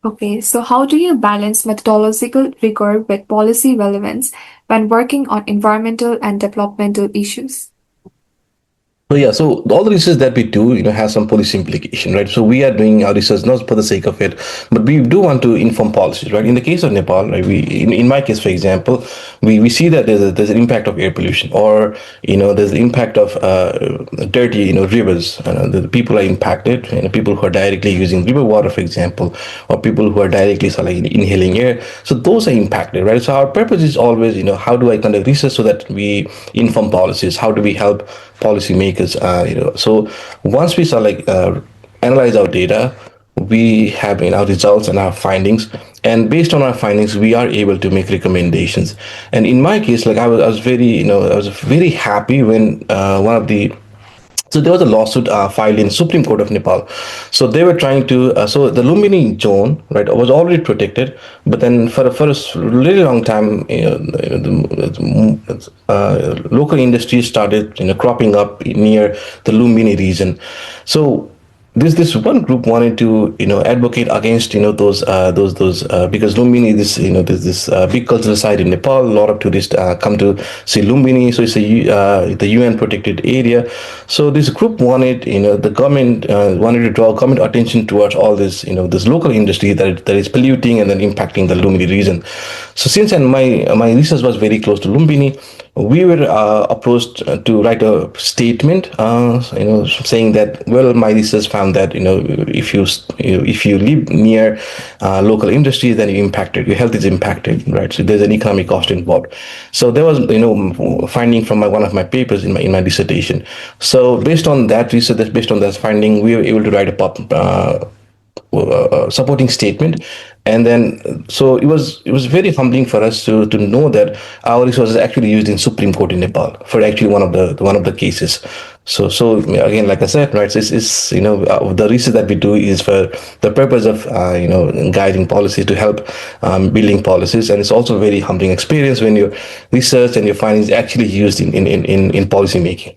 Okay, so how do you balance methodological rigor with policy relevance when working on environmental and developmental issues? So yeah, so all the research that we do, has some policy implication, right? So we are doing our research not for the sake of it, but we do want to inform policies, right? In the case of Nepal, right, in my case, for example, we see that there's an impact of air pollution, or there's the impact of dirty, rivers. The people are impacted, people who are directly using river water, for example, or people who are directly so like inhaling air. So those are impacted, right? So our purpose is always, how do I conduct research so that we inform policies? How do we help policymakers? So once we analyze our data, we have our results and our findings, and based on our findings we are able to make recommendations. And in my case, like I was very I was very happy when one of the so there was a lawsuit filed in Supreme Court of Nepal. So they were trying to. So the Lumbini zone, right, was already protected, but then for a really long time, local industries started, cropping up near the Lumbini region. So this one group wanted to advocate against those because Lumbini, this there's this big cultural site in Nepal. A lot of tourists come to see Lumbini, so it's the UN protected area. So this group wanted, the government wanted to draw government attention towards all this, this local industry that is polluting and then impacting the Lumbini region. So since and my research was very close to Lumbini, we were approached to write a statement, saying that, well, my research found that, if you live near local industries, then your health is impacted, right? So there's an economic cost involved. So there was, finding from one of my papers in my dissertation. So based on that research, based on that finding, we were able to write a supporting statement. And then so it was very humbling for us to know that our resources actually used in Supreme Court in Nepal for actually one of the cases. So again, like I said, right, so it's the research that we do is for the purpose of guiding policy, to help building policies. And it's also a very humbling experience when your research and your findings actually used in policy making.